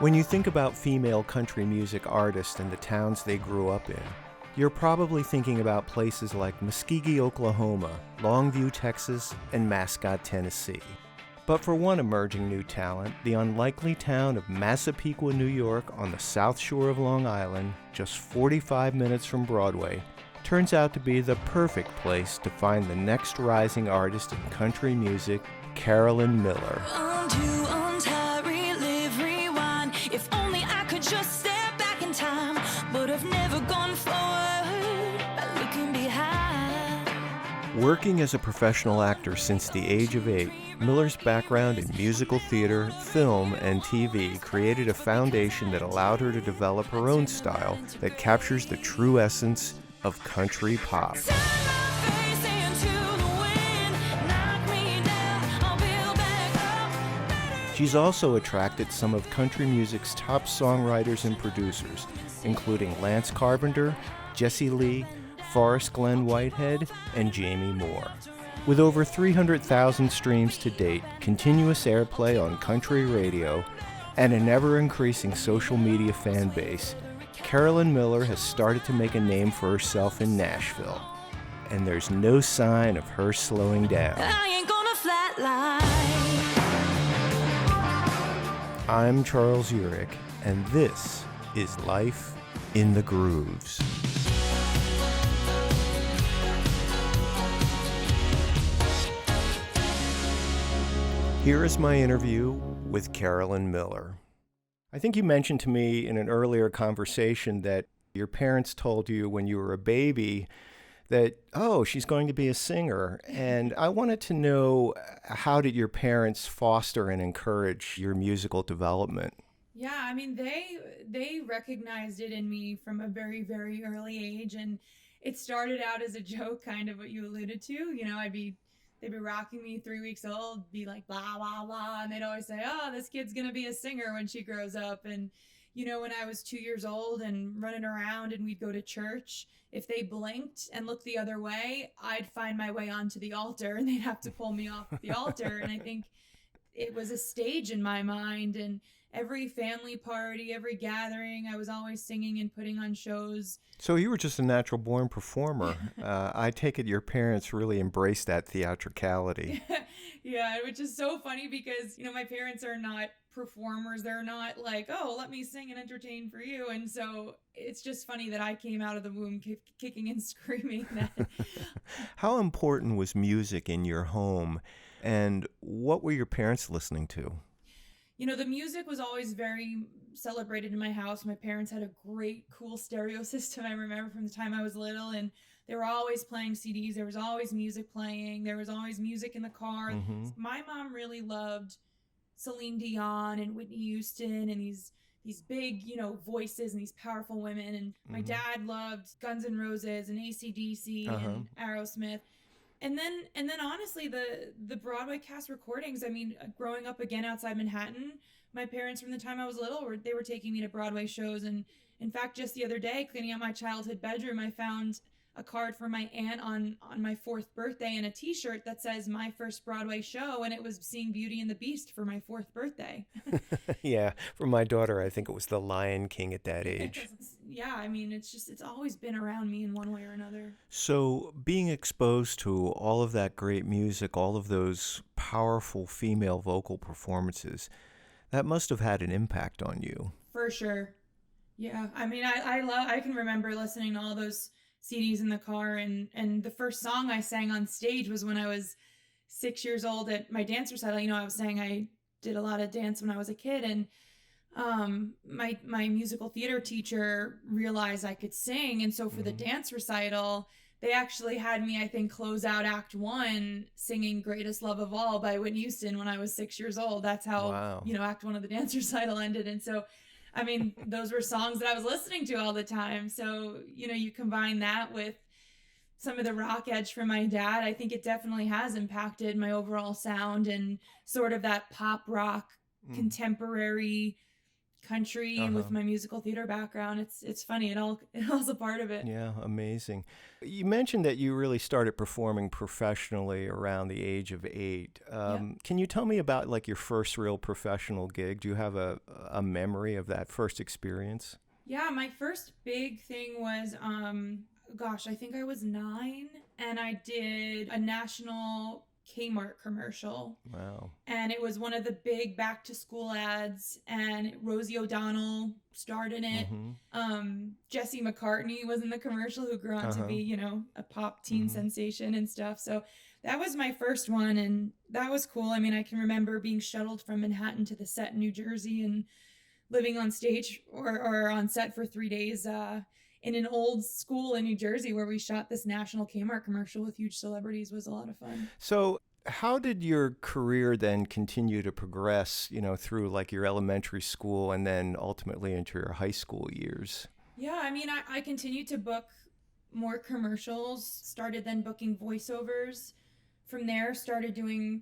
When you think about female country music artists and the towns they grew up in, you're probably thinking about places like Muskogee, Oklahoma, Longview, Texas, and Mascot, Tennessee. But for one emerging new talent, the unlikely town of Massapequa, New York, on the south shore of Long Island, just 45 minutes from Broadway, turns out to be the perfect place to find the next rising artist in country music, Carolyn Miller. If only I could just step back in time, but I've never gone forward by looking behind. Working as a professional actor since the age of 8, Miller's background in musical theater, film, and TV created a foundation that allowed her to develop her own style that captures the true essence of country pop. She's also attracted some of country music's top songwriters and producers, including Lance Carpenter, Jesse Lee, Forrest Glenn Whitehead, and Jamie Moore. With over 300,000 streams to date, continuous airplay on country radio, and an ever-increasing social media fan base, Carolyn Miller has started to make a name for herself in Nashville. And there's no sign of her slowing down. I ain't gonna flatline. I'm Charles Urick, and this is Life in the Grooves. Here is my interview with Carolyn Miller. I think you mentioned to me in an earlier conversation that your parents told you when you were a baby that, oh, she's going to be a singer. And I wanted to know, how did your parents foster and encourage your musical development? Yeah, I mean, they recognized it in me from a very, very early age. And it started out as a joke, kind of what you alluded to. You know, they'd be rocking me 3 weeks old, be like, blah, blah, blah. And they'd always say, oh, this kid's going to be a singer when she grows up. And, you know, when I was 2 years old and running around and we'd go to church, if they blinked and looked the other way, I'd find my way onto the altar and they'd have to pull me off the altar. And I think it was a stage in my mind. And every family party, every gathering, I was always singing and putting on shows. So you were just a natural born performer. I take it your parents really embraced that theatricality. Yeah, which is so funny because, you know, my parents are not performers. They're not like, oh, let me sing and entertain for you. And so it's just funny that I came out of the womb kicking and screaming that. How important was music in your home, and what were your parents listening to? You know, the music was always very celebrated in my house. My parents had a great, cool stereo system. I remember from the time I was little, and they were always playing CDs. There was always music playing. There was always music in the car. Mm-hmm. My mom really loved Celine Dion and Whitney Houston and these big, you know, voices and these powerful women. And my dad loved Guns N' Roses and AC/DC and Aerosmith. And then honestly, the Broadway cast recordings, I mean, growing up again outside Manhattan, my parents from the time I was little, they were taking me to Broadway shows. And in fact, just the other day, cleaning out my childhood bedroom, I found a card for my aunt on my 4th birthday and a t-shirt that says my first Broadway show, and it was seeing Beauty and the Beast for my 4th birthday. Yeah, for my daughter, I think it was The Lion King at that age. Yeah, I mean, it's always been around me in one way or another. So being exposed to all of that great music, all of those powerful female vocal performances, that must have had an impact on you. For sure. Yeah, I mean, I can remember listening to all those CDs in the car, and the first song I sang on stage was when I was 6 years old at my dance recital. You know, I was saying I did a lot of dance when I was a kid, and my musical theater teacher realized I could sing, and so for the dance recital, they actually had me, I think, close out Act 1 singing Greatest Love of All by Whitney Houston when I was 6 years old. That's how, you know, Act 1 of the dance recital ended. And so I mean, those were songs that I was listening to all the time. So, you know, you combine that with some of the rock edge from my dad, I think it definitely has impacted my overall sound and sort of that pop rock contemporary country and with my musical theater background. It's funny. It all's a part of it. Yeah, amazing. You mentioned that you really started performing professionally around the age of 8. Can you tell me about like your first real professional gig? Do you have a memory of that first experience? Yeah, my first big thing was, I think I was 9, and I did a national Kmart commercial. Wow. And it was one of the big back to school ads, and Rosie O'Donnell starred in it. Jesse McCartney was in the commercial, who grew on to be, a pop teen sensation and stuff. So that was my first one, and that was cool. I mean, I can remember being shuttled from Manhattan to the set in New Jersey and living on stage or on set for 3 days in an old school in New Jersey where we shot this national Kmart commercial with huge celebrities. Was a lot of fun. So how did your career then continue to progress, through like your elementary school and then ultimately into your high school years? Yeah, I mean, I continued to book more commercials, started then booking voiceovers. From there, started doing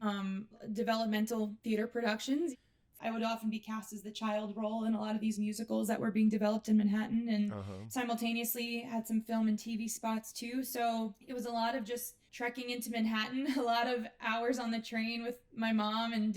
developmental theater productions. I would often be cast as the child role in a lot of these musicals that were being developed in Manhattan, and simultaneously had some film and TV spots too. So it was a lot of just trekking into Manhattan, a lot of hours on the train with my mom and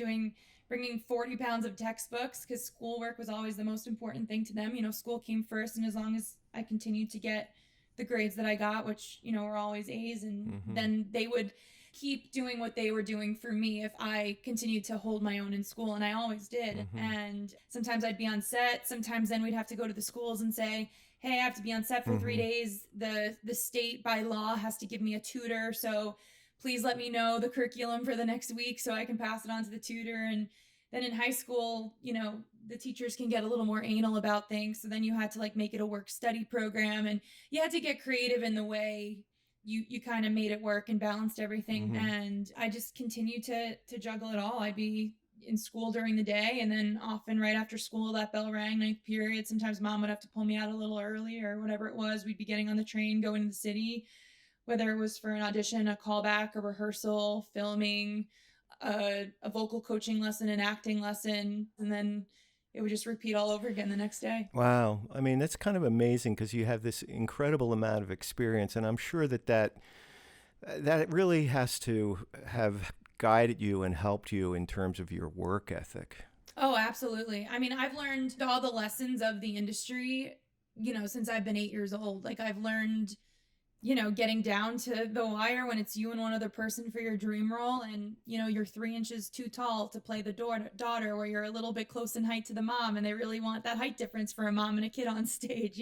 bringing 40 pounds of textbooks, because schoolwork was always the most important thing to them. School came first, and as long as I continued to get the grades that I got, which, were always A's, and then they would keep doing what they were doing for me if I continued to hold my own in school, and I always did. And sometimes I'd be on set, sometimes then we'd have to go to the schools and say, hey, I have to be on set for 3 days. The state by law has to give me a tutor, so please let me know the curriculum for the next week so I can pass it on to the tutor. And then in high school, the teachers can get a little more anal about things, so then you had to like make it a work study program, and you had to get creative in the way you kind of made it work and balanced everything. And I just continued to juggle it all. I'd be in school during the day, and then often right after school, that bell rang, 9th period. Sometimes mom would have to pull me out a little early or whatever it was. We'd be getting on the train, going to the city, whether it was for an audition, a callback, a rehearsal, filming, a vocal coaching lesson, an acting lesson, and then it would just repeat all over again the next day. Wow. I mean, that's kind of amazing because you have this incredible amount of experience, and I'm sure that really has to have guided you and helped you in terms of your work ethic. Oh, absolutely. I mean, I've learned all the lessons of the industry, since I've been 8 years old. Like, I've learned, getting down to the wire when it's you and one other person for your dream role, and, you're 3 inches too tall to play the daughter, or you're a little bit close in height to the mom, and they really want that height difference for a mom and a kid on stage,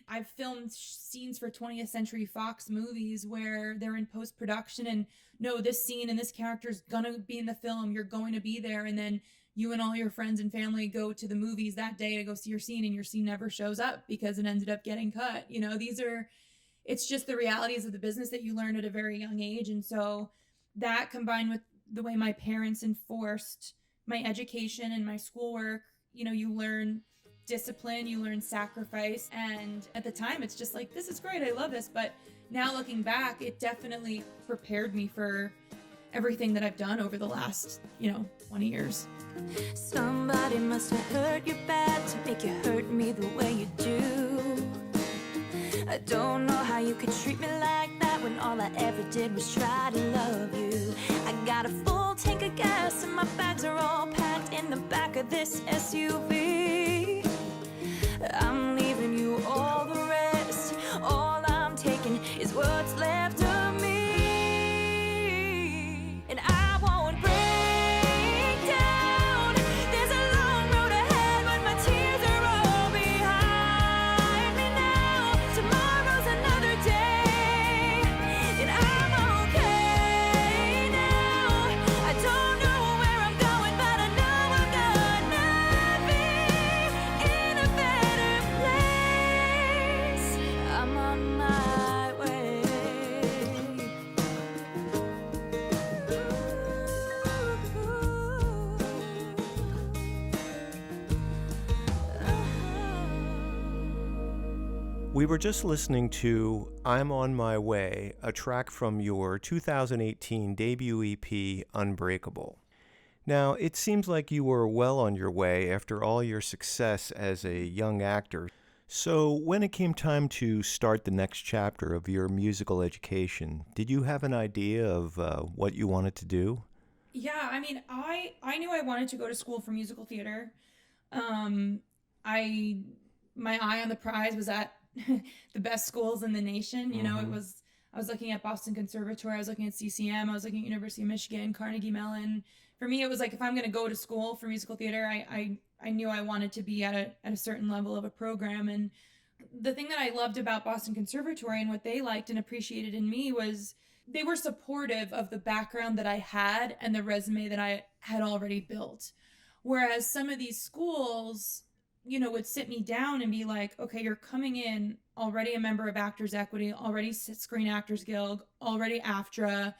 I've filmed scenes for 20th Century Fox movies where they're in post-production, and no, this scene and this character is gonna be in the film, you're going to be there, and then you and all your friends and family go to the movies that day to go see your scene, and your scene never shows up because it ended up getting cut. It's just the realities of the business that you learn at a very young age. And so that, combined with the way my parents enforced my education and my schoolwork, you learn discipline, you learn sacrifice. And at the time, it's just like, this is great, I love this. But now looking back, it definitely prepared me for everything that I've done over the last, 20 years. Somebody must have hurt you bad to make you hurt me the way you do. I don't know how you could treat me like that when all I ever did was try to love you. I got a full tank of gas and my bags are all packed in the back of this SUV. I'm leaving you all the rest. All I'm taking is what's left of me. And I won't break down. There's a long road ahead, but my tears are all behind me now. Tomorrow's another day, and I'm okay now. I don't know where I'm going, but I know I'm gonna be in a better place. I'm on my way. We were just listening to I'm on My Way, a track from your 2018 debut EP, Unbreakable. Now, it seems like you were well on your way after all your success as a young actor. So, when it came time to start the next chapter of your musical education, did you have an idea of what you wanted to do? Yeah, I mean, I knew I wanted to go to school for musical theater. Um, I my eye on the prize was at the best schools in the nation. You know, it Mm-hmm. was I was looking at Boston Conservatory, I was looking at CCM, I was looking at University of Michigan, Carnegie Mellon. For me, it was like if I'm going to go to school for musical theater, I knew I wanted to be at a certain level of a program. And the thing that I loved about Boston Conservatory and what they liked and appreciated in me was they were supportive of the background that I had and the resume that I had already built. Whereas some of these schools, you know, would sit me down and be like, okay, you're coming in already a member of Actors Equity, already Screen Actors Guild, already AFTRA.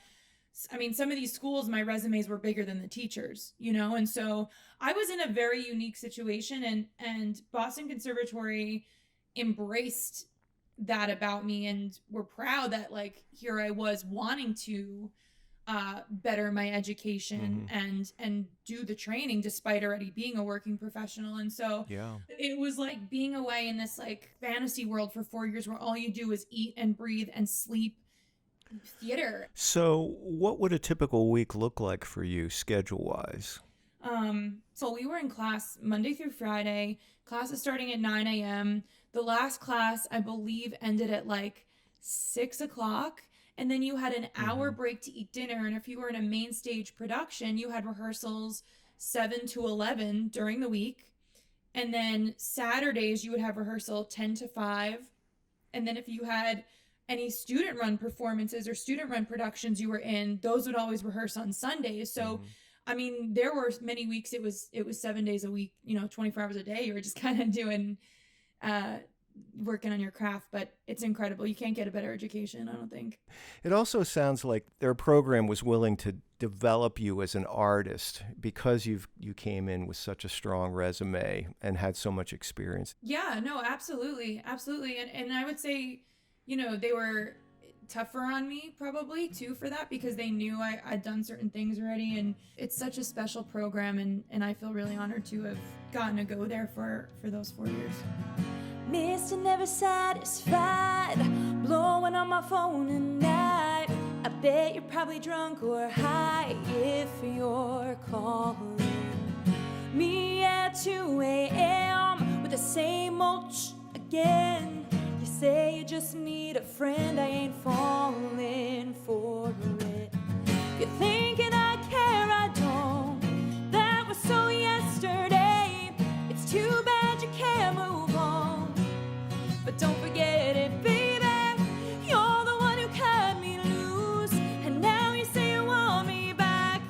I mean, some of these schools, my resumes were bigger than the teachers, you know? And so I was in a very unique situation, and Boston Conservatory embraced that about me and were proud that like here I was wanting to better my education Mm-hmm. and do the training despite already being a working professional. And so Yeah. it was like being away in this like fantasy world for 4 years where all you do is eat and breathe and sleep theater. So, what would a typical week look like for you schedule-wise? So we were in class Monday through Friday. Class is starting at 9 a.m. The last class, I believe, ended at like 6 o'clock. And then you had an hour Mm-hmm. break to eat dinner. And if you were in a main stage production, you had rehearsals 7 to 11 during the week. And then Saturdays, you would have rehearsal 10 to 5. And then if you had any student run performances or student run productions you were in, those would always rehearse on Sundays. So Mm-hmm. I mean, there were many weeks it was 7 days a week, you know, 24 hours a day. You were just kind of doing uh working on your craft, but it's incredible. You can't get a better education, I don't think. It also sounds like their program was willing to develop you as an artist because you came in with such a strong resume and had so much experience. Yeah, no, absolutely. Absolutely. And I would say, you know, they were tougher on me probably too for that because they knew I'd done certain things already, and it's such a special program, and I feel really honored to have gotten to go there for those 4 years. Mr. Never Satisfied, blowing on my phone at night. I bet you're probably drunk or high if you're calling me at 2 a.m. with the same old again. You say you just need a friend, I ain't falling for it. You're thinking I care, I don't. That was so yesterday. It's too bad you can't move on. But don't forget it, baby. You're the one who cut me loose. And now you say you want me back.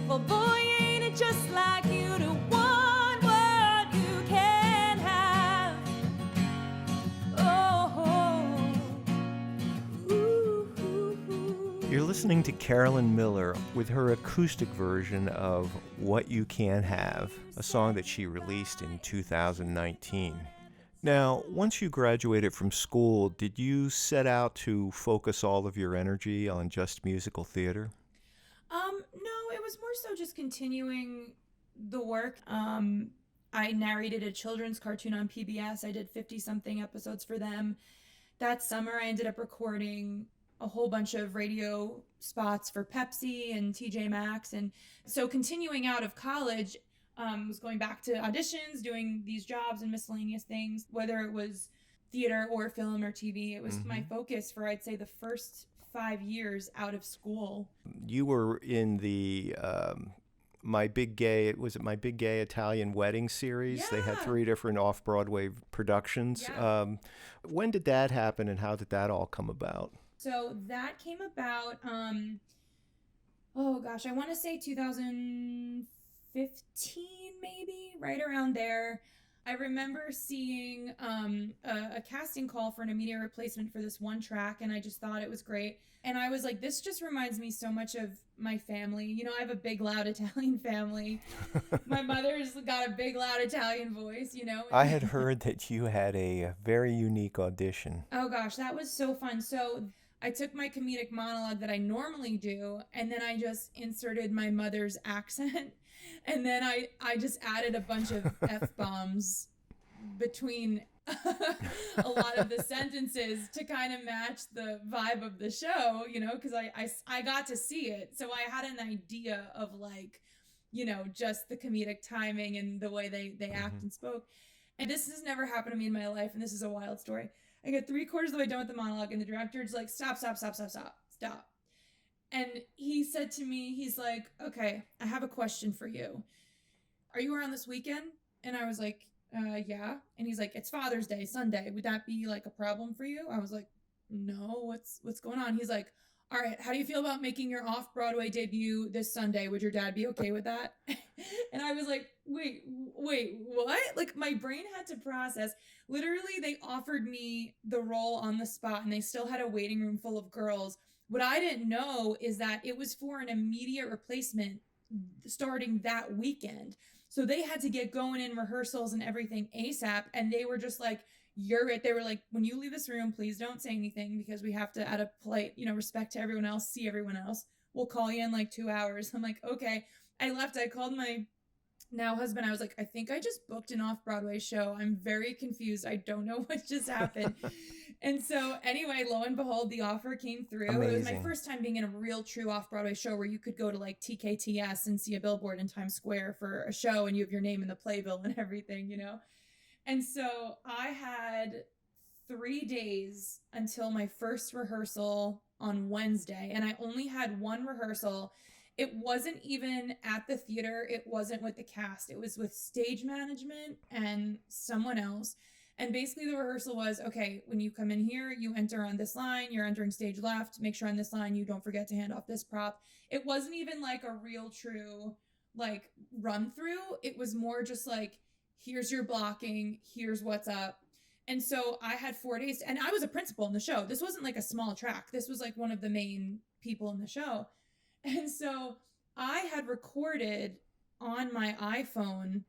Well, boy, ain't it just like you to want what you can't have. Oh, ooh, ooh, ooh. You're listening to Carolyn Miller with her acoustic version of What You Can't Have, a song that she released in 2019. Now, once you graduated from school, did you set out to focus all of your energy on just musical theater? No, it was more so just continuing the work. I narrated a children's cartoon on PBS. I did 50 something episodes for them. That summer, I ended up recording a whole bunch of radio spots for Pepsi and TJ Maxx. And so continuing out of college, was going back to auditions, doing these jobs and miscellaneous things, whether it was theater or film or TV. It was my focus for, I'd say, the first 5 years out of school. You were in the My Big Gay, was it My Big Gay Italian Wedding series? They had Yeah. 3 different off-Broadway productions. Yeah. When did that happen and how did that all come about? So that came about, oh gosh, I want to say 2015, maybe, right around there. I remember seeing a casting call for an immediate replacement for this one track, and I just thought it was great. And I was like, this just reminds me so much of my family. You know, I have a big, loud Italian family. My mother's got a big, loud Italian voice, you know. I had heard that you had a very unique audition. Oh gosh, that was so fun. So I took my comedic monologue that I normally do, and then I just inserted my mother's accent. And then I just added a bunch of F-bombs between a lot of the sentences to kind of match the vibe of the show, you know, because I got to see it. So I had an idea of like, you know, just the comedic timing and the way they act and spoke. And this has never happened to me in my life, and this is a wild story. I get 3/4 of the way done with the monologue, and the director's like, stop. And he said to me, he's like, okay, I have a question for you. Are you around this weekend? And I was like, yeah. And he's like, it's Father's Day, Sunday. Would that be like a problem for you? I was like, no, what's going on? He's like, all right, how do you feel about making your off-Broadway debut this Sunday? Would your dad be okay with that? And I was like, wait, what? Like, my brain had to process. Literally, they offered me the role on the spot, and they still had a waiting room full of girls. What I didn't know is that it was for an immediate replacement starting that weekend. So they had to get going in rehearsals and everything ASAP, and they were just like, you're it. They were like, when you leave this room, please don't say anything, because we have to, out of polite, you know, respect to everyone else, see everyone else. We'll call you in like 2 hours. I'm like, okay. I left. I called my now husband. I was like, I think I just booked an off-Broadway show. I'm very confused. I don't know what just happened. And so anyway, lo and behold, the offer came through. Amazing. It was my first time being in a real true off-Broadway show where you could go to like TKTS and see a billboard in Times Square for a show, and you have your name in the playbill and everything, you know? And so I had 3 days until my first rehearsal on Wednesday, and I only had one rehearsal. It wasn't even at the theater. It wasn't with the cast. It was with stage management and someone else. And basically the rehearsal was, okay, when you come in here, you enter on this line, you're entering stage left, make sure on this line you don't forget to hand off this prop. It wasn't even like a real true like run through. It was more just like, here's your blocking, here's what's up. And so I had 4 days, and I was a principal in the show. This wasn't like a small track. This was like one of the main people in the show. And so I had recorded on my iPhone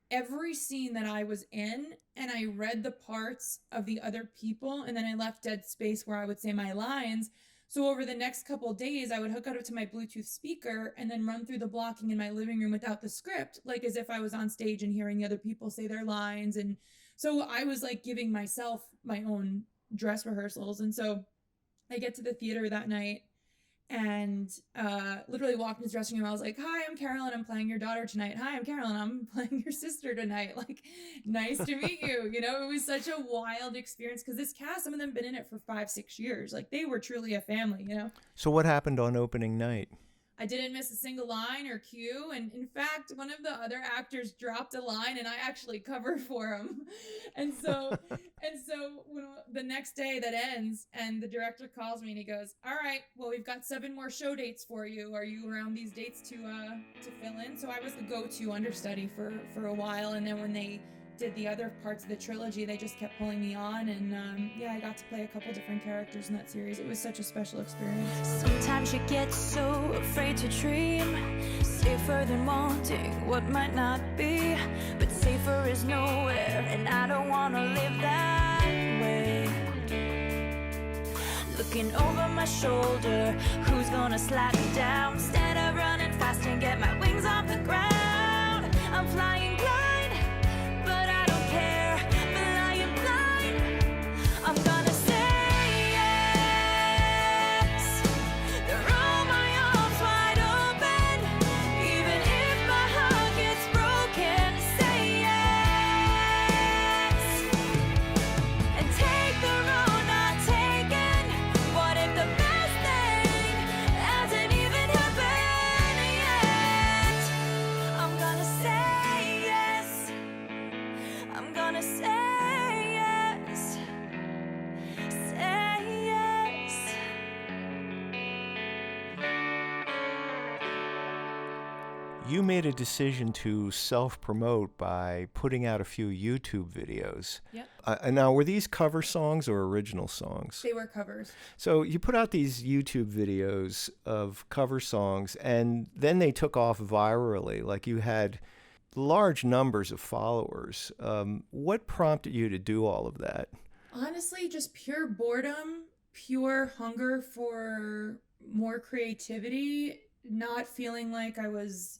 every scene that I was in, and I read the parts of the other people, and then I left dead space where I would say my lines. So over the next couple of days, I would hook up to my Bluetooth speaker and then run through the blocking in my living room without the script, like as if I was on stage and hearing the other people say their lines. And so I was like giving myself my own dress rehearsals. And so I get to the theater that night and literally walked in his dressing room. I was like, hi, I'm Carolyn. I'm playing your daughter tonight. Hi, I'm Carolyn. I'm playing your sister tonight. Like, nice to meet you. You know, it was such a wild experience because this cast, some of them been in it for 5-6 years. Like, they were truly a family, you know? So what happened on opening night? I didn't miss a single line or cue. And in fact, one of the other actors dropped a line and I actually covered for him. And so when the next day that ends and the director calls me and he goes, all right, well, we've got 7 more show dates for you. Are you around these dates to fill in? So I was the go-to understudy for a while. And then when they did the other parts of the trilogy, they just kept pulling me on, and I got to play a couple different characters in that series. It was such a special experience. Sometimes you get so afraid to dream, safer than wanting what might not be, but safer is nowhere, and I don't want to live that way. Looking over my shoulder, who's gonna slap me down? Instead of running fast and get my wings off the ground, I'm flying blind. I'm gonna say yes, throw my arms wide open, even if my heart gets broken. Say yes, and take the road not taken. What if the best thing hasn't even happened yet? I'm gonna say yes, I'm gonna say yes. You made a decision to self-promote by putting out a few YouTube videos. Yep. Now, were these cover songs or original songs? They were covers. So you put out these YouTube videos of cover songs, and then they took off virally. Like, you had large numbers of followers. What prompted you to do all of that? Honestly, just pure boredom pure hunger for more creativity, not feeling like I was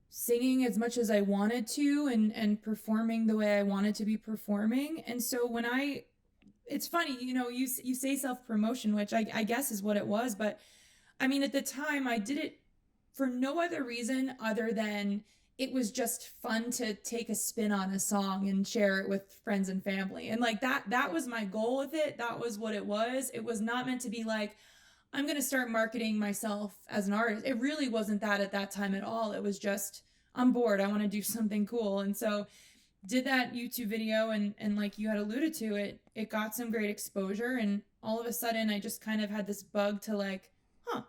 singing as much as I wanted to and performing the way I wanted to be performing. And so when it's funny, you say self-promotion, which I guess is what it was, but I mean, at the time I did it for no other reason other than it was just fun to take a spin on a song and share it with friends and family. And like that was my goal with it. That was what it was. It was not meant to be like, I'm going to start marketing myself as an artist. It really wasn't that at that time at all. It was just, I'm bored. I want to do something cool. And so did that YouTube video, and like you had alluded to, it got some great exposure, and all of a sudden I just kind of had this bug to like, that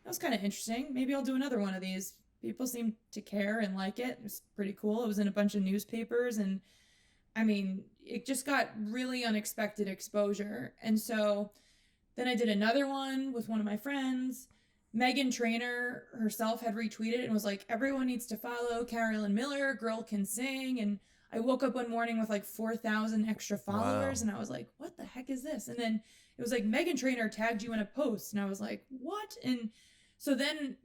was kind of interesting. Maybe I'll do another one of these. People seem to care and like it. It was pretty cool. It was in a bunch of newspapers, and I mean, it just got really unexpected exposure. And so then I did another one with one of my friends. Megan Trainor herself had retweeted and was like, everyone needs to follow Carolyn Miller, girl can sing. And I woke up one morning with like 4,000 extra followers. Wow. And I was like, what the heck is this? And then it was like, Megan Trainor tagged you in a post. And I was like, what? And so then,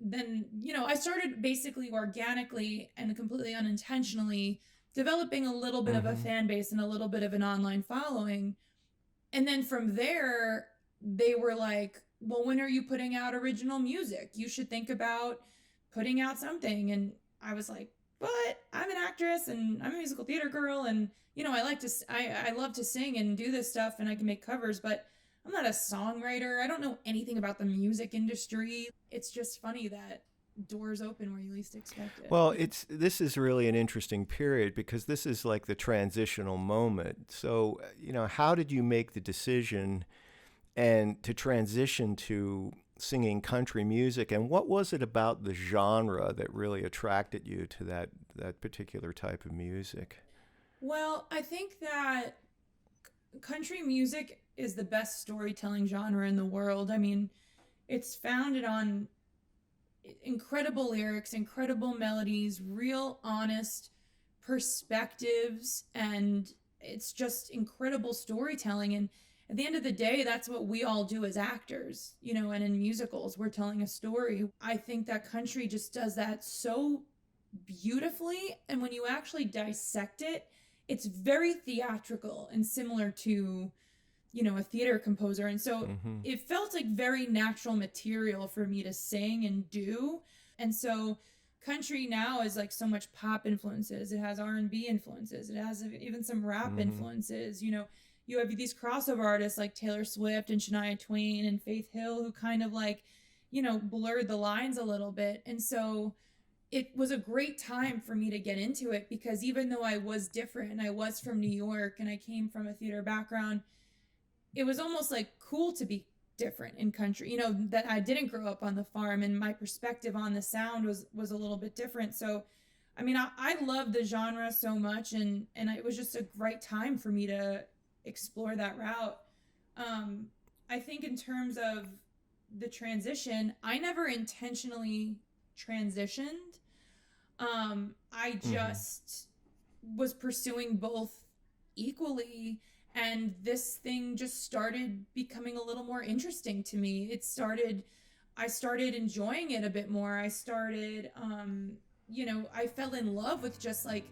I started basically organically and completely unintentionally developing a little bit of a fan base and a little bit of an online following. And then from there, they were like, well, when are you putting out original music? You should think about putting out something. And I was like, but I'm an actress and I'm a musical theater girl. And, I love to sing and do this stuff, and I can make covers, but I'm not a songwriter. I don't know anything about the music industry. It's just funny that doors open where you least expect it. Well, this is really an interesting period because this is like the transitional moment. So, how did you make the decision and to transition to singing country music, and what was it about the genre that really attracted you to that particular type of music? Well, I think that country music is the best storytelling genre in the world. I mean, it's founded on incredible lyrics, incredible melodies, real honest perspectives, and it's just incredible storytelling. And at the end of the day, that's what we all do as actors, and in musicals, we're telling a story. I think that country just does that so beautifully. And when you actually dissect it, it's very theatrical and similar to, a theater composer. And so it felt like very natural material for me to sing and do. And so country now is like so much pop influences. It has R&B influences. It has even some rap influences, You have these crossover artists like Taylor Swift and Shania Twain and Faith Hill who kind of like, blurred the lines a little bit. And so it was a great time for me to get into it because even though I was different and I was from New York and I came from a theater background, it was almost like cool to be different in country, that I didn't grow up on the farm and my perspective on the sound was a little bit different. So, I mean, I love the genre so much and it was just a great time for me to explore that route. I think in terms of the transition, I never intentionally transitioned. I just was pursuing both equally, and this thing just started becoming a little more interesting to me. I started enjoying it a bit more. I started, I fell in love with just like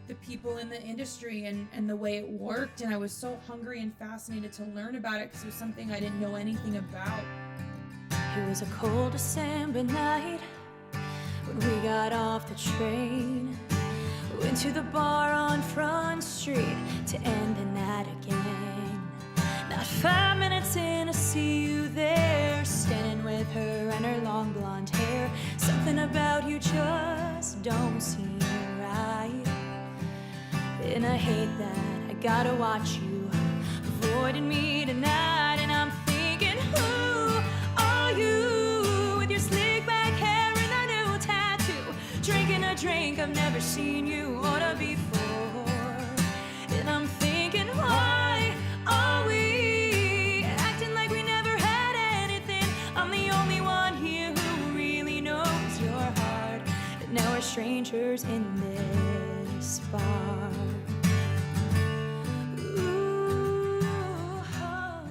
the people in the industry and the way it worked. And I was so hungry and fascinated to learn about it because it was something I didn't know anything about. It was a cold December night when we got off the train. Went to the bar on Front Street to end the night again. Not 5 minutes in, I see you there, standing with her and her long blonde hair. Something about you just don't seem right. And I hate that I gotta watch you avoiding me tonight. And I'm thinking, who are you with your slick back hair and that new tattoo? Drinking a drink I've never seen you order before. And I'm thinking, why are we acting like we never had anything? I'm the only one here who really knows your heart. And now we're strangers in this bar. Ooh, oh.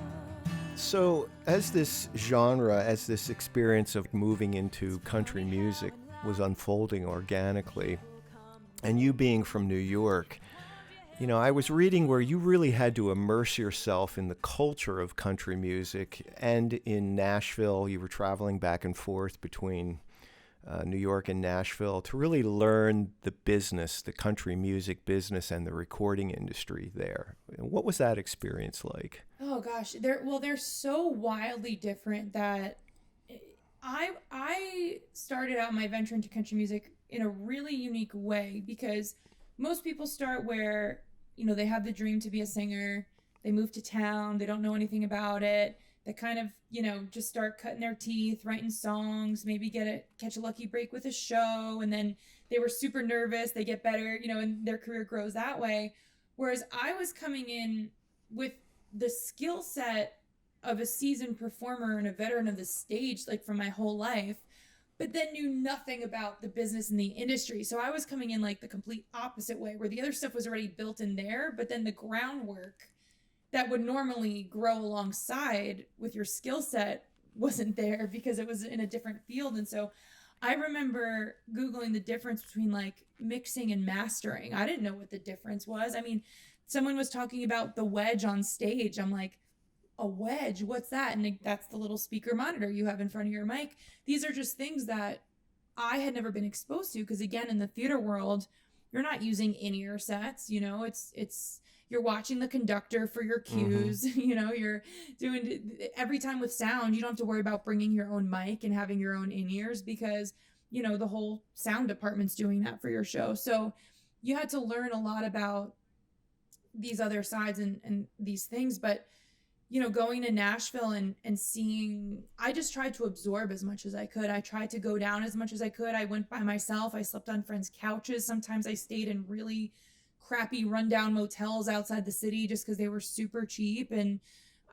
So, as this genre, as this experience of moving into country music was unfolding organically, and you being from New York, you know, I was reading where you really had to immerse yourself in the culture of country music. And in Nashville, you were traveling back and forth between New York and Nashville to really learn the business, the country music business and the recording industry there. What was that experience like? Oh gosh, they're so wildly different that I started out my venture into country music in a really unique way, because most people start where, you know, they have the dream to be a singer, they move to town, they don't know anything about it, they kind of, you know, just start cutting their teeth, writing songs, maybe catch a lucky break with a show, and then they were super nervous, they get better, you know, and their career grows that way. Whereas I was coming in with the skill set of a seasoned performer and a veteran of the stage, like for my whole life, but then knew nothing about the business and the industry. So I was coming in like the complete opposite way, where the other stuff was already built in there, but then the groundwork that would normally grow alongside with your skill set wasn't there because it was in a different field. And so I remember Googling the difference between like mixing and mastering. I didn't know what the difference was. I mean, someone was talking about the wedge on stage. I'm like, a wedge, what's that? And that's the little speaker monitor you have in front of your mic. These are just things that I had never been exposed to, because again, in the theater world, you're not using in-ear sets, you know, it's you're watching the conductor for your cues. You know, you're doing every time with sound, you don't have to worry about bringing your own mic and having your own in-ears, because, you know, the whole sound department's doing that for your show. So you had to learn a lot about these other sides and these things. But you know, going to Nashville and seeing, I just tried to absorb as much as I could. I tried to go down as much as I could. I went by myself. I slept on friends' couches. Sometimes I stayed in really crappy rundown motels outside the city just because they were super cheap, and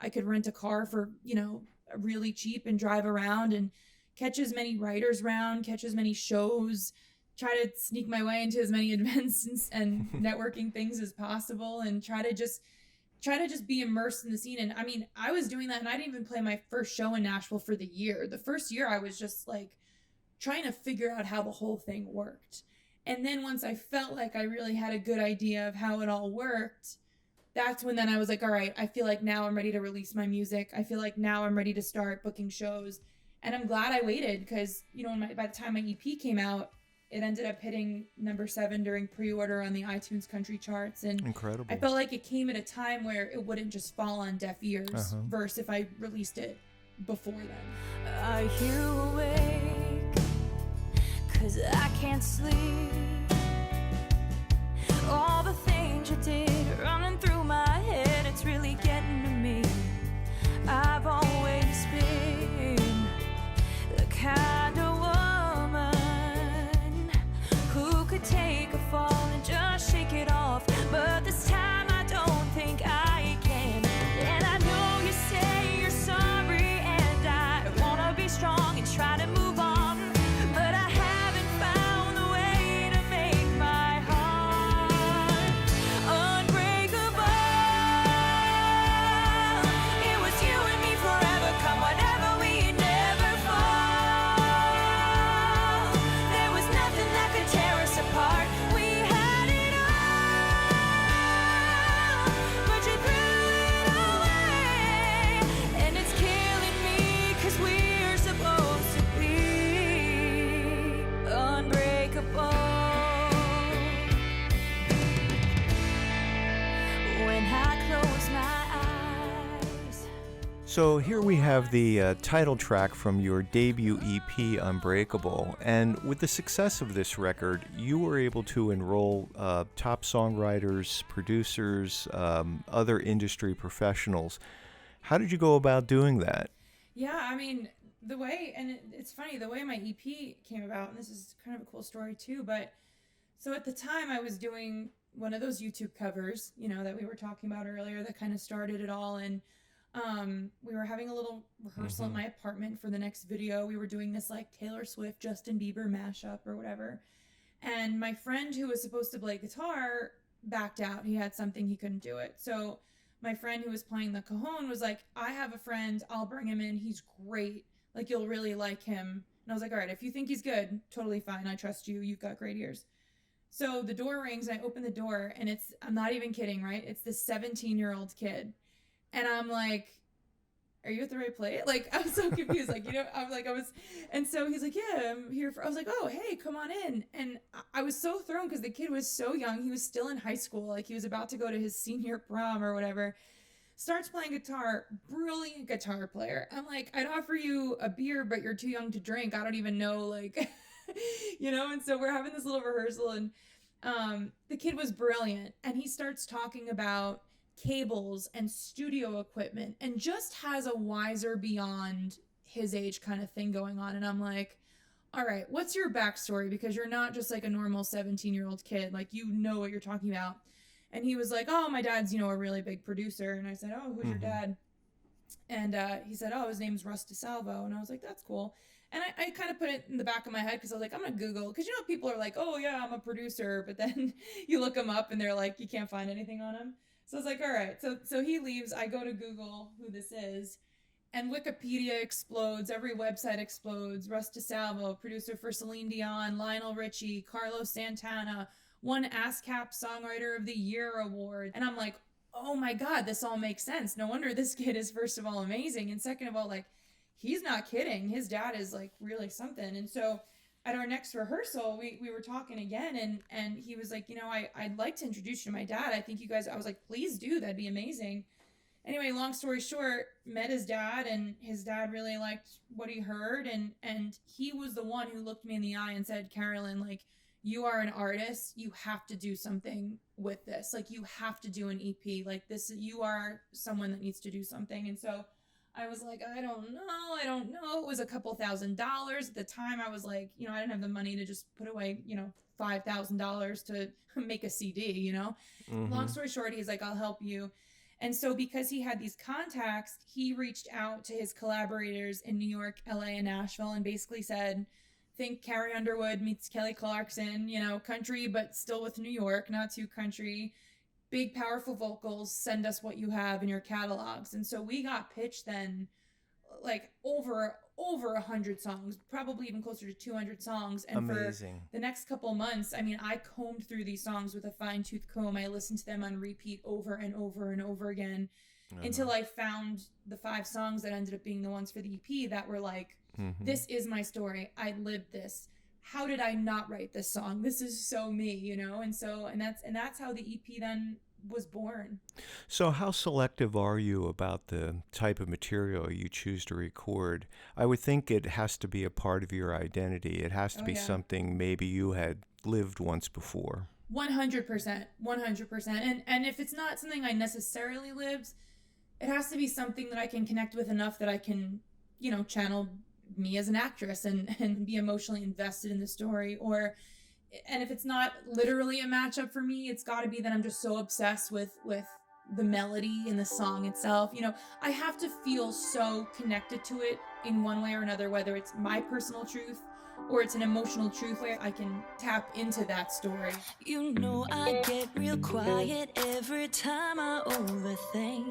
I could rent a car for, you know, really cheap and drive around and catch as many writers around, catch as many shows, try to sneak my way into as many events and networking things as possible, and try to just be immersed in the scene. And I mean, I was doing that, and I didn't even play my first show in Nashville for the year. The first year I was just like trying to figure out how the whole thing worked. And then once I felt like I really had a good idea of how it all worked, that's when then I was like, all right, I feel like now I'm ready to release my music. I feel like now I'm ready to start booking shows. And I'm glad I waited, because, you know, by the time my EP came out, it ended up hitting number 7 during pre-order on the iTunes country charts. And Incredible. I felt like it came at a time where it wouldn't just fall on deaf ears, versus if I released it before then. Are you awake? 'Cause I can't sleep. All the things you did running through my head, it's really getting to me. I've always been the kind of woman who could take a fall and just shake it off, but this time I don't think I can. And I know you say you're sorry, and I wanna be strong and try to move on, but I haven't found a way to make my heart unbreakable. It was you and me forever, come whatever, we never fall. There was nothing that could tear us apart. We had it all, but you threw it away. And it's killing me, 'cause we're supposed to be unbreakable. When I close my eyes. So here we have the title track from your debut EP, Unbreakable. And with the success of this record, you were able to enroll top songwriters, producers, other industry professionals. How did you go about doing that? Yeah, I mean, the way, and it's funny, the way my EP came about, and this is kind of a cool story too, but so at the time I was doing one of those YouTube covers, you know, that we were talking about earlier that kind of started it all. And we were having a little rehearsal at my apartment for the next video. We were doing this like Taylor Swift, Justin Bieber mashup or whatever. And my friend who was supposed to play guitar backed out. He had something, he couldn't do it. So my friend who was playing the cajon was like, I have a friend, I'll bring him in, he's great, like you'll really like him. And I was like, all right, if you think he's good, totally fine, I trust you, you've got great ears. So the door rings, and I open the door, and I'm not even kidding, right? It's this 17-year-old kid. And I'm like, are you at the right place? Like, I was so confused. Like, and so he's like, yeah, I'm here I was like, oh, hey, come on in. And I was so thrown because the kid was so young. He was still in high school. Like, he was about to go to his senior prom or whatever. Starts playing guitar, brilliant guitar player. I'm like, I'd offer you a beer, but you're too young to drink. I don't even know, like, and so we're having this little rehearsal, and the kid was brilliant. And he starts talking about cables and studio equipment and just has a wiser beyond his age kind of thing going on. And I'm like, all right, what's your backstory? Because you're not just like a normal 17-year-old kid. Like, you know what you're talking about. And he was like, oh, my dad's, a really big producer. And I said, oh, who's your dad? And he said, oh, his name's Russ DeSalvo. And I was like, that's cool. And I kind of put it in the back of my head because I was like, I'm going to Google. Because, people are like, oh, yeah, I'm a producer. But then you look them up and they're like, you can't find anything on him. So I was like, all right. So he leaves. I go to Google who this is. And Wikipedia explodes. Every website explodes. Russ DeSalvo, producer for Celine Dion, Lionel Richie, Carlos Santana, won ASCAP Songwriter of the Year award. And I'm like, oh my God, this all makes sense. No wonder this kid is, first of all, amazing. And second of all, like, he's not kidding. His dad is like really something. And so at our next rehearsal, we were talking again, and he was like, I'd like to introduce you to my dad. I think you guys, I was like, please do. That'd be amazing. Anyway, long story short, met his dad, and his dad really liked what he heard. And he was the one who looked me in the eye and said, Carolyn, like, you are an artist. You have to do something with this. Like, you have to do an EP like this. You are someone that needs to do something. And so I was like, I don't know. It was a couple $1,000 at the time. I was like, I didn't have the money to just put away, $5,000 to make a CD, Long story short, he's like, I'll help you. And so because he had these contacts, he reached out to his collaborators in New York, LA, and Nashville, and basically said, think Carrie Underwood meets Kelly Clarkson, country, but still with New York, not too country. Big, powerful vocals, send us what you have in your catalogs. And so we got pitched then like over 100 songs, probably even closer to 200 songs. And amazing. For the next couple months, I mean, I combed through these songs with a fine-tooth comb. I listened to them on repeat over and over and over again until I found the 5 songs that ended up being the ones for the EP that were like, this is my story. I lived this. How did I not write this song? This is so me, and that's how the EP then was born. So how selective are you about the type of material you choose to record? I would think it has to be a part of your identity. It has to be something maybe you had lived once before. 100%. And if it's not something I necessarily lived, it has to be something that I can connect with enough that I can, channel me as an actress and be emotionally invested in the story. And if it's not literally a matchup for me, it's got to be that I'm just so obsessed with the melody in the song itself. I have to feel so connected to it in one way or another, whether it's my personal truth or it's an emotional truth where I can tap into that story. I get real quiet every time I overthink.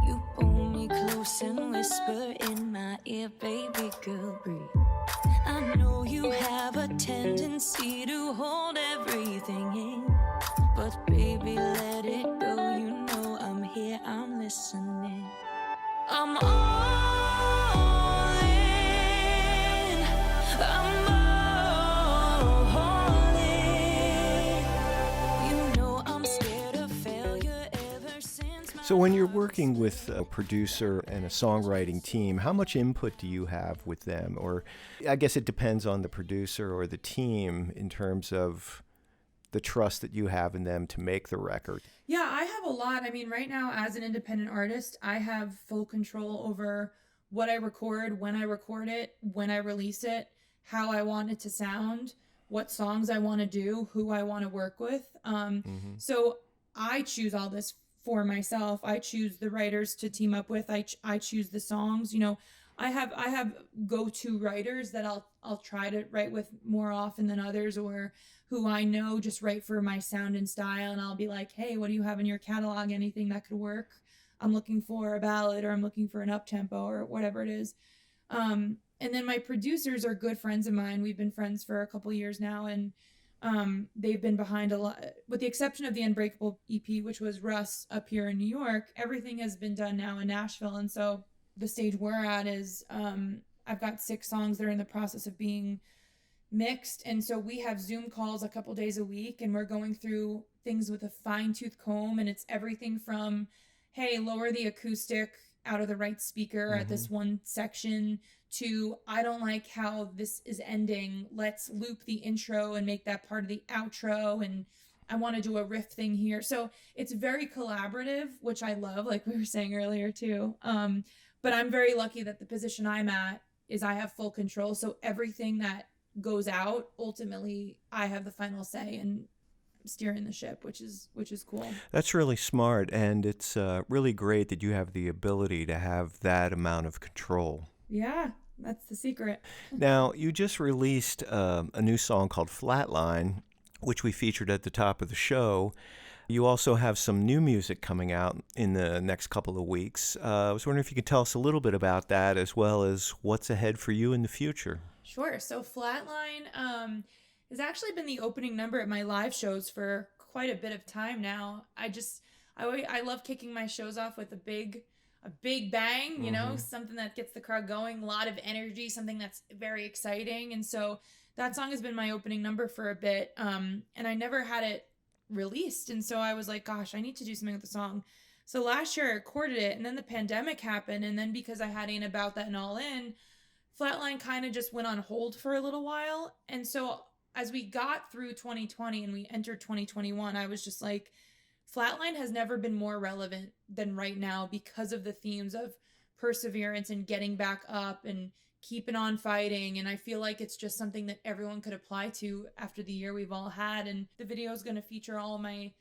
You pull me close and whisper in my ear, baby girl, breathe. I know you have a tendency to hold everything in, but baby, let it go. I'm here, I'm listening. I'm all in. I'm all in. I'm scared of failure ever since. So when you're working with a producer and a songwriting team, how much input do you have with them? Or I guess it depends on the producer or the team in terms of the trust that you have in them to make the record. Yeah, I have a lot. I mean, right now as an independent artist, I have full control over what I record, when I record it, when I release it, how I want it to sound, what songs I want to do, who I want to work with. So I choose all this for myself. I choose the writers to team up with. I choose the songs. I have go-to writers that I'll try to write with more often than others, or who I know just write for my sound and style, and I'll be like, hey, what do you have in your catalog? Anything that could work? I'm looking for a ballad or I'm looking for an up-tempo or whatever it is. And then my producers are good friends of mine. We've been friends for a couple years now, and they've been behind a lot, with the exception of the Unbreakable EP, which was Russ up here in New York. Everything has been done now in Nashville. And so the stage we're at is I've got 6 songs that are in the process of being mixed. And so we have Zoom calls a couple days a week, and we're going through things with a fine-tooth comb. And it's everything from, hey, lower the acoustic out of the right speaker at this one section, to I don't like how this is ending. Let's loop the intro and make that part of the outro. And I want to do a riff thing here. So it's very collaborative, which I love, like we were saying earlier too. But I'm very lucky that the position I'm at is I have full control. So everything that goes out, ultimately I have the final say in steering the ship, which is cool. That's really smart, and it's really great that you have the ability to have that amount of control. Yeah, that's the secret. Now, you just released a new song called Flatline, which we featured at the top of the show. You also have some new music coming out in the next couple of weeks. I was wondering if you could tell us a little bit about that, as well as what's ahead for you in the future. Sure. So Flatline has actually been the opening number at my live shows for quite a bit of time now. I love kicking my shows off with a big bang, you know, something that gets the crowd going, a lot of energy, something that's very exciting. And so that song has been my opening number for a bit. And I never had it released. And so I was like, gosh, I need to do something with the song. So last year I recorded it, and then the pandemic happened. And then because I had Ain't About That and All In, Flatline kind of just went on hold for a little while. And so as we got through 2020 and we entered 2021, I was just like, Flatline has never been more relevant than right now, because of the themes of perseverance and getting back up and keeping on fighting. And I feel like it's just something that everyone could apply to after the year we've all had. And the video is going to feature all of my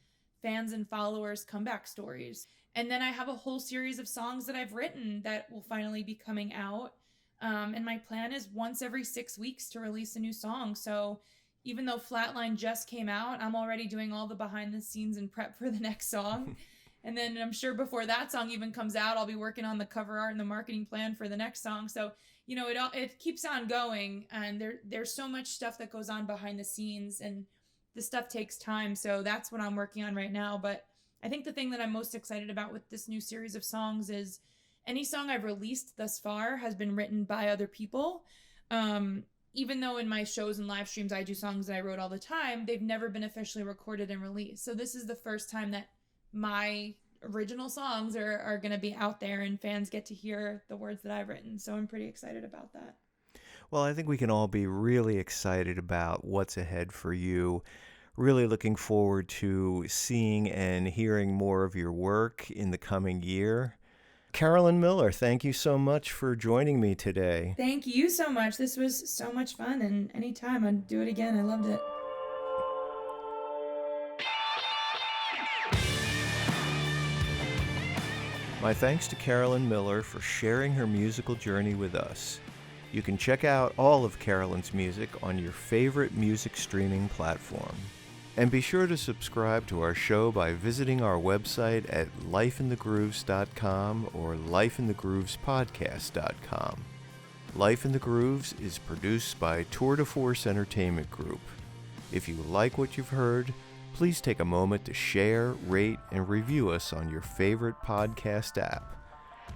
fans and followers' comeback stories. And then I have a whole series of songs that I've written that will finally be coming out. And my plan is once every 6 weeks to release a new song. So even though Flatline just came out, I'm already doing all the behind the scenes and prep for the next song. And then I'm sure before that song even comes out, I'll be working on the cover art and the marketing plan for the next song. So, you know, it keeps on going, and there's so much stuff that goes on behind the scenes, and this stuff takes time. So that's what I'm working on right now. But I think the thing that I'm most excited about with this new series of songs is any song I've released thus far has been written by other people. Even though in my shows and live streams I do songs that I wrote all the time, they've never been officially recorded and released. So this is the first time that my original songs are going to be out there and fans get to hear the words that I've written. So I'm pretty excited about that. Well, I think we can all be really excited about what's ahead for you. Really looking forward to seeing and hearing more of your work in the coming year. Carolyn Miller, thank you so much for joining me today. Thank you so much. This was so much fun, and anytime I'd do it again. I loved it. My thanks to Carolyn Miller for sharing her musical journey with us. You can check out all of Carolyn's music on your favorite music streaming platform. And be sure to subscribe to our show by visiting our website at lifeinthegrooves.com or lifeinthegroovespodcast.com. Life in the Grooves is produced by Tour de Force Entertainment Group. If you like what you've heard, please take a moment to share, rate, and review us on your favorite podcast app.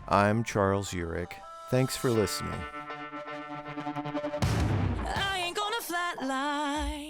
I'm Charles Urich. Thanks for listening. I ain't gonna flatline.